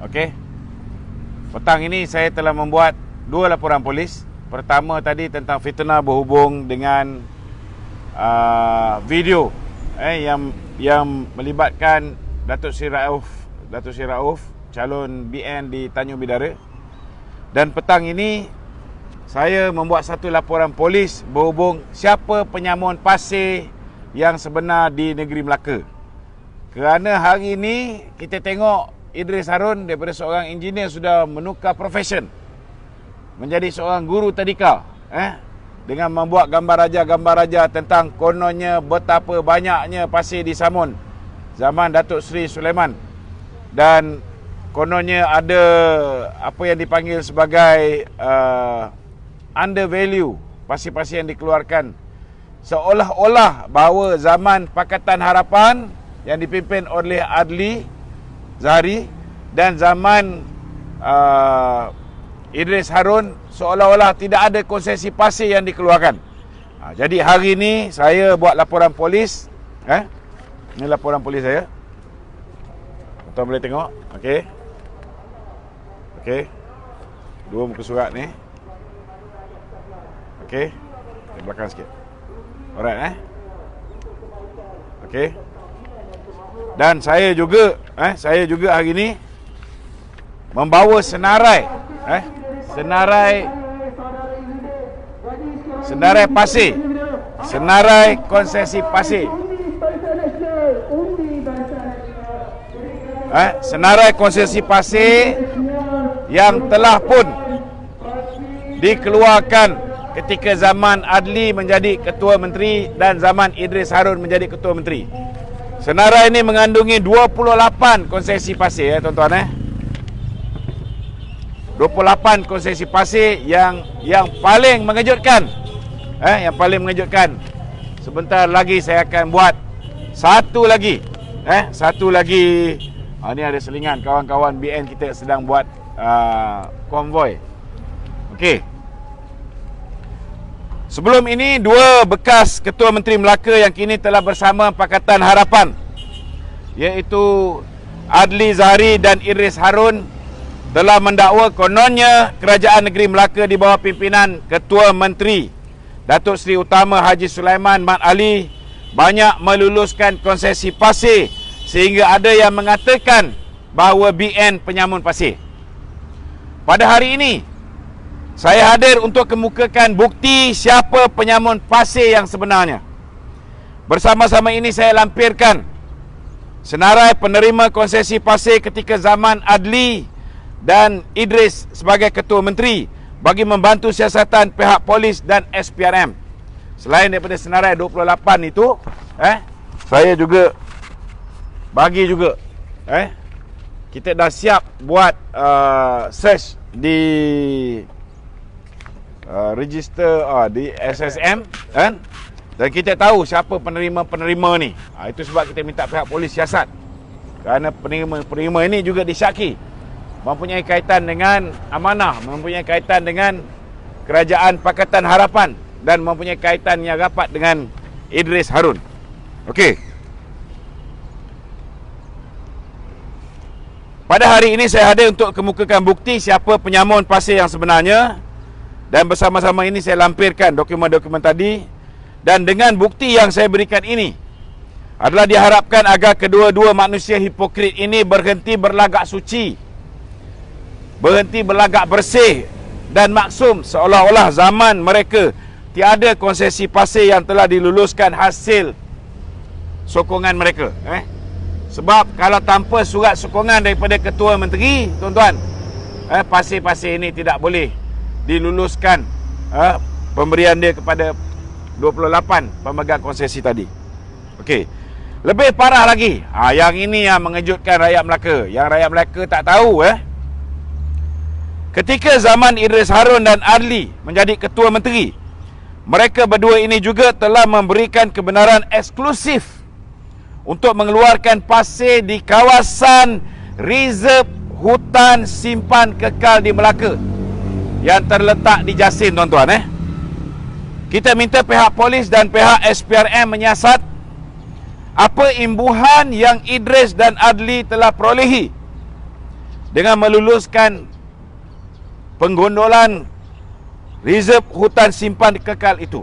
Okey. Petang ini saya telah membuat 2 laporan polis. Pertama tadi tentang fitnah berhubung dengan video yang melibatkan Datuk Seri Rauf, calon BN di Tanjung Bidara. Dan petang ini saya membuat satu laporan polis berhubung siapa penyamun pasir yang sebenar di negeri Melaka. Kerana hari ini kita tengok Idris Harun daripada seorang engineer sudah menukar profession menjadi seorang guru tadika, dengan membuat gambar raja tentang kononnya betapa banyaknya pasir di Samun zaman Datuk Seri Sulaiman, dan kononnya ada apa yang dipanggil sebagai undervalue pasir-pasir yang dikeluarkan, seolah-olah bahawa zaman Pakatan Harapan yang dipimpin oleh Adli Zahari dan zaman Idris Harun seolah-olah tidak ada konsesi pasir yang dikeluarkan. Jadi hari ini saya buat laporan polis. Ini laporan polis saya. Tuan boleh tengok. Okey. Okey. 2 muka surat ni. Okey. Di belakang sikit. Alright, Okey. Dan saya juga hari ini membawa senarai pasir, senarai konsesi pasir, senarai konsesi pasir yang telah pun dikeluarkan ketika zaman Adli menjadi Ketua Menteri dan zaman Idris Harun menjadi Ketua Menteri. Senarai ini mengandungi 28 konsesi pasir, tuan-tuan. 28 konsesi pasir yang paling mengejutkan. Yang paling mengejutkan. Sebentar lagi saya akan buat satu lagi. Satu lagi. Ni ada selingan kawan-kawan BN kita sedang buat konvoi. Okey. Sebelum ini 2 bekas Ketua Menteri Melaka yang kini telah bersama Pakatan Harapan, iaitu Adli Zahari dan Idris Harun, telah mendakwa kononnya Kerajaan Negeri Melaka di bawah pimpinan Ketua Menteri Datuk Seri Utama Haji Sulaiman Mat Ali banyak meluluskan konsesi pasir, sehingga ada yang mengatakan bahawa BN penyamun pasir. Pada hari ini saya hadir untuk kemukakan bukti siapa penyamun pasir yang sebenarnya. Bersama-sama ini saya lampirkan senarai penerima konsesi pasir ketika zaman Adli dan Idris sebagai Ketua Menteri bagi membantu siasatan pihak polis dan SPRM. Selain daripada senarai 28 itu, saya juga bagi juga, kita dah siap buat search di register di SSM, kan? Dan kita tahu siapa penerima-penerima ni. Itu sebab kita minta pihak polis siasat, kerana penerima ini juga disyaki mempunyai kaitan dengan amanah, mempunyai kaitan dengan Kerajaan Pakatan Harapan dan mempunyai kaitan yang rapat dengan Idris Harun. Okey. Pada hari ini saya hadir untuk kemukakan bukti siapa penyamun pasir yang sebenarnya, dan bersama-sama ini saya lampirkan dokumen-dokumen tadi. Dan dengan bukti yang saya berikan ini adalah diharapkan agar kedua-dua manusia hipokrit ini berhenti berlagak suci, berhenti berlagak bersih dan maksum, seolah-olah zaman mereka tiada konsesi pasir yang telah diluluskan hasil sokongan mereka. Sebab kalau tanpa surat sokongan daripada Ketua Menteri, tuan-tuan, pasir-pasir ini tidak boleh diluluskan pemberian dia kepada 28 pemegang konsesi tadi. Okey. Lebih parah lagi, yang ini yang mengejutkan rakyat Melaka, yang rakyat Melaka tak tahu. Ketika zaman Idris Harun dan Adli menjadi Ketua Menteri, mereka berdua ini juga telah memberikan kebenaran eksklusif untuk mengeluarkan pasir di kawasan reserve hutan simpan kekal di Melaka yang terletak di Jasin, tuan-tuan. Kita minta pihak polis dan pihak SPRM menyiasat apa imbuhan yang Idris dan Adli telah perolehi dengan meluluskan penggondolan reserve hutan simpan kekal itu.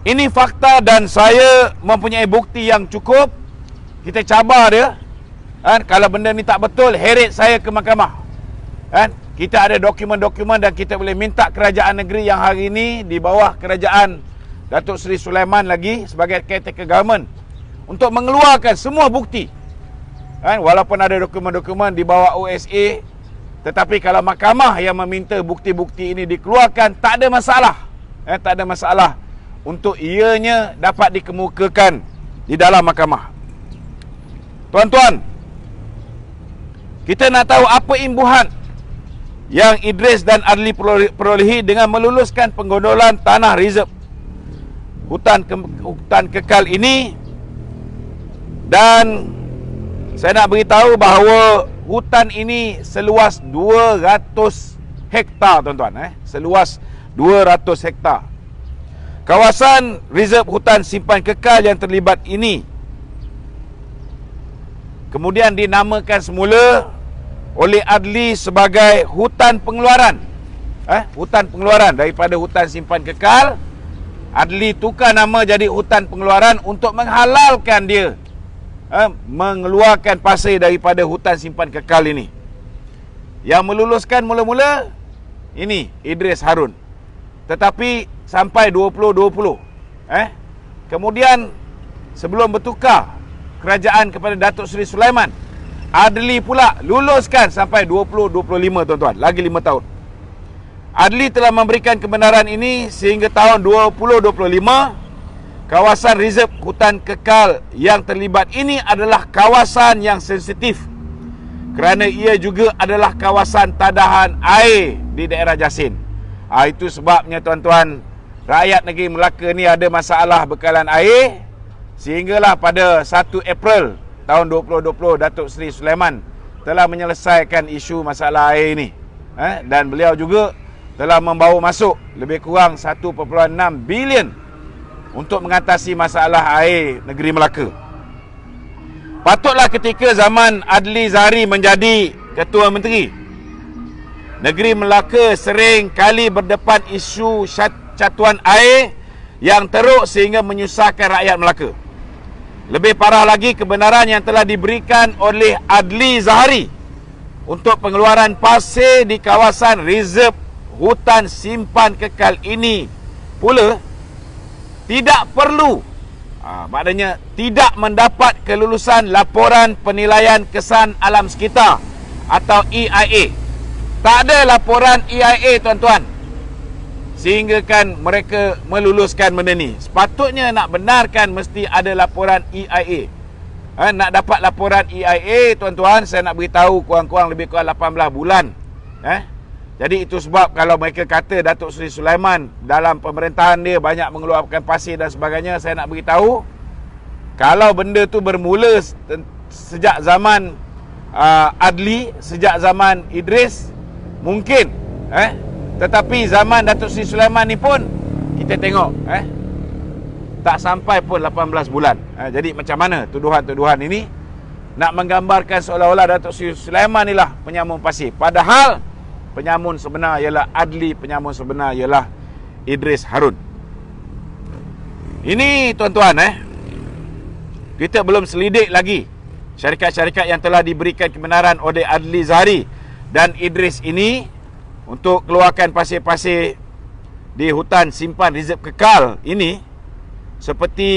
Ini fakta dan saya mempunyai bukti yang cukup. Kita cabar dia. Kalau benda ni tak betul, heret saya ke mahkamah. Kita ada dokumen-dokumen dan kita boleh minta kerajaan negeri yang hari ini di bawah kerajaan Datuk Seri Sulaiman lagi sebagai caretaker government untuk mengeluarkan semua bukti. Walaupun ada dokumen-dokumen di bawah OSA, tetapi kalau mahkamah yang meminta bukti-bukti ini dikeluarkan, tak ada masalah. Tak ada masalah untuk ianya dapat dikemukakan di dalam mahkamah. Tuan-tuan, kita nak tahu apa imbuhan yang Idris dan Adli perolehi dengan meluluskan penggondolan tanah reserve hutan kekal ini. Dan saya nak beritahu bahawa hutan ini seluas 200 hektar, tuan-tuan. Seluas 200 hektar. Kawasan reserve hutan simpan kekal yang terlibat ini kemudian dinamakan semula oleh Adli sebagai hutan pengeluaran. Hutan pengeluaran daripada hutan simpan kekal. Adli tukar nama jadi hutan pengeluaran untuk menghalalkan dia mengeluarkan pasir daripada hutan simpan kekal ini. Yang meluluskan mula-mula ini Idris Harun. Tetapi sampai 2020. Kemudian sebelum bertukar kerajaan kepada Datuk Seri Sulaiman, Adli pula luluskan sampai 2025, tuan-tuan. Lagi 5 tahun. Adli telah memberikan kebenaran ini sehingga tahun 2025. Kawasan reserve hutan kekal yang terlibat ini adalah kawasan yang sensitif kerana ia juga adalah kawasan tadahan air di daerah Jasin. Itu sebabnya, tuan-tuan, rakyat negeri Melaka ni ada masalah bekalan air. Sehinggalah pada 1 April tahun 2020, Datuk Seri Sulaiman telah menyelesaikan isu masalah air ini. Dan beliau juga telah membawa masuk lebih kurang 1.6 bilion untuk mengatasi masalah air negeri Melaka. Patutlah ketika zaman Adli Zahari menjadi Ketua Menteri, negeri Melaka sering kali berdepan isu catuan air yang teruk sehingga menyusahkan rakyat Melaka. Lebih parah lagi, kebenaran yang telah diberikan oleh Adli Zahari untuk pengeluaran pasir di kawasan reserve hutan simpan kekal ini pula tidak perlu, maknanya tidak mendapat kelulusan laporan penilaian kesan alam sekitar atau EIA. Tak ada laporan EIA, tuan-tuan, sehingga kan mereka meluluskan benda ni. Sepatutnya nak benarkan mesti ada laporan EIA. Nak dapat laporan EIA, tuan-tuan, saya nak beritahu kurang-kurang lebih kurang 18 bulan. Jadi itu sebab kalau mereka kata Datuk Seri Sulaiman dalam pemerintahan dia banyak mengeluarkan pasir dan sebagainya, saya nak beritahu kalau benda tu bermula sejak zaman Adli, sejak zaman Idris, mungkin tetapi zaman Datuk Seri Sulaiman ni pun kita tengok tak sampai pun 18 bulan. Jadi macam mana tuduhan-tuduhan ini nak menggambarkan seolah-olah Datuk Seri Sulaiman inilah penyamun pasir, padahal penyamun sebenar ialah Adli, penyamun sebenar ialah Idris Harun. Ini, tuan-tuan, kita belum selidik lagi syarikat-syarikat yang telah diberikan kebenaran oleh Adli Zahari dan Idris ini untuk keluarkan pasir-pasir di hutan simpan reserve kekal ini, seperti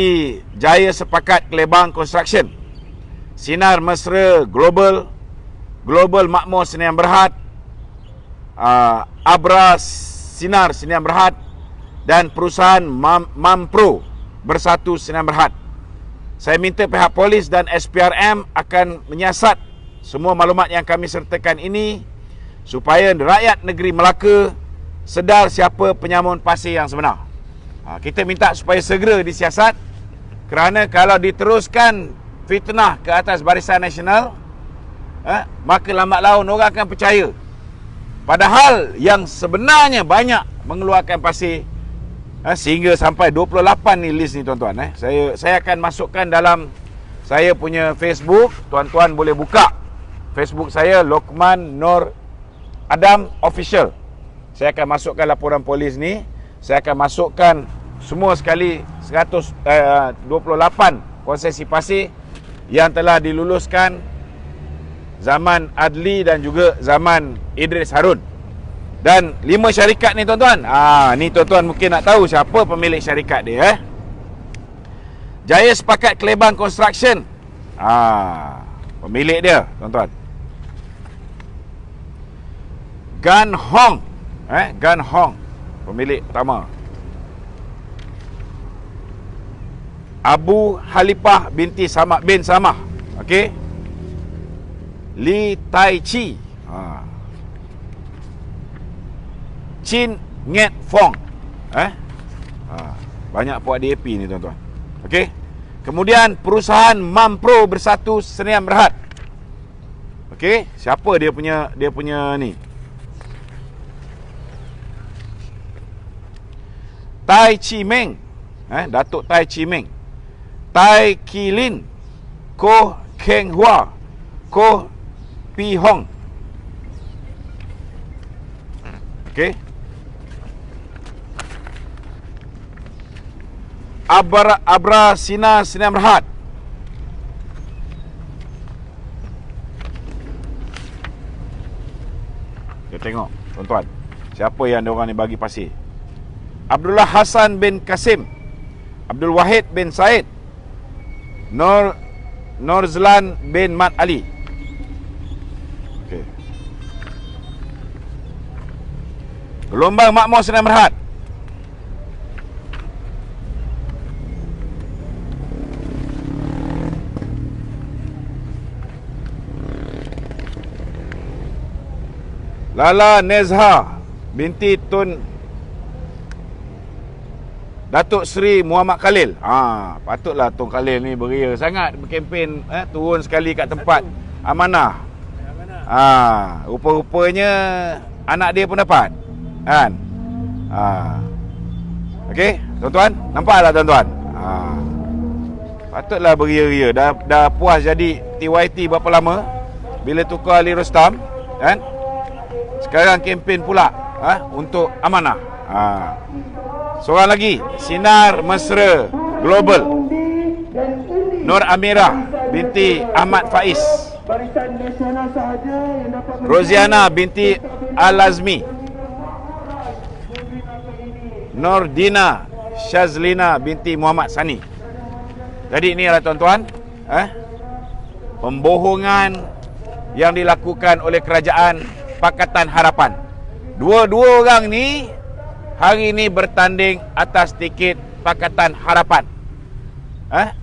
Jaya Sepakat Kelebang Construction, Sinar Mesra Global, Global Makmur Sdn Bhd, Abra Sinar Sdn Bhd, dan perusahaan Mampro Bersatu Sdn Bhd. Saya minta pihak polis dan SPRM akan menyiasat semua maklumat yang kami sertakan ini supaya rakyat negeri Melaka sedar siapa penyamun pasir yang sebenar. Kita minta supaya segera disiasat, kerana kalau diteruskan fitnah ke atas Barisan Nasional, maka lambat laun orang akan percaya. Padahal yang sebenarnya banyak mengeluarkan pasir, sehingga sampai 28 ni list ni, tuan-tuan. Saya akan masukkan dalam saya punya Facebook, tuan-tuan boleh buka Facebook saya Lokman Nur Adam Official. Saya akan masukkan laporan polis ni. Saya akan masukkan semua sekali 128 konsesi pasir yang telah diluluskan zaman Adli dan juga zaman Idris Harun. Dan 5 syarikat ni tuan-tuan. Ni tuan-tuan mungkin nak tahu siapa pemilik syarikat dia. Jaya Sepakat Kelebang Construction. Pemilik dia tuan-tuan. Gan Hong. Gan Hong pemilik utama. Abu Halipah binti Samah bin Samah. Okey. Li Tai Chi. Chin Nget Fong. Banyak puak DAP ni tuan-tuan. Okey. Kemudian perusahaan Mampro Bersatu Sdn Bhd. Okey, siapa dia punya ni? Tai Chi Meng. Datuk Tai Chi Meng. Tai Kilin. Koh Keng Hua. Koh Pi Hong. Okey. Abra Sina Sdn Bhd. Kita tengok tuan-tuan, siapa yang diorang ni bagi pasir. Abdullah Hassan bin Kasim, Abdul Wahid bin Said, Norzlan bin Mat Ali. Okey. Gelombang Makmur Sdn Bhd. Lala Nezha binti Tun Datuk Seri Muhammad Khalil. Patutlah Tun Khalil ni beria sangat berkempen, turun sekali kat tempat amanah. Rupa-rupanya anak dia pun dapat. Kan? Okey, tuan-tuan, nampaklah tuan-tuan. Patutlah beria-ria. Dah puas jadi TYT berapa lama bila tukar Ali Rostam, kan? Sekarang kempen pula untuk amanah. Seorang lagi, Sinar Mesra Global, Nur Amirah binti Ahmad Faiz, Roziana binti Al-Azmi, Nur Dina Syazlina binti Muhammad Sani. Jadi inilah tuan-tuan, pembohongan yang dilakukan oleh kerajaan Pakatan Harapan. Dua-dua orang ni hari ni bertanding atas tiket Pakatan Harapan.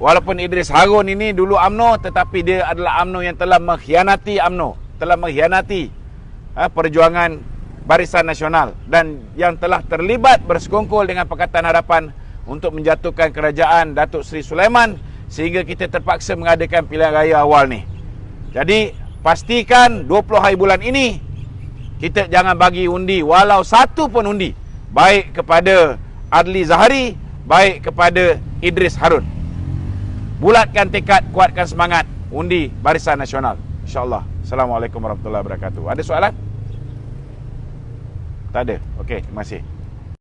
Walaupun Idris Harun ini dulu UMNO, tetapi dia adalah UMNO yang telah mengkhianati UMNO, telah mengkhianati perjuangan Barisan Nasional, dan yang telah terlibat bersekongkol dengan Pakatan Harapan untuk menjatuhkan kerajaan Datuk Seri Sulaiman, sehingga kita terpaksa mengadakan pilihan raya awal ni. Jadi pastikan 20 hari bulan ini kita jangan bagi undi walau satu pun undi, baik kepada Adli Zahari, baik kepada Idris Harun. Bulatkan tekad, kuatkan semangat, undi Barisan Nasional, InsyaAllah. Assalamualaikum warahmatullahi wabarakatuh. Ada soalan? Tak ada? Okey, terima kasih.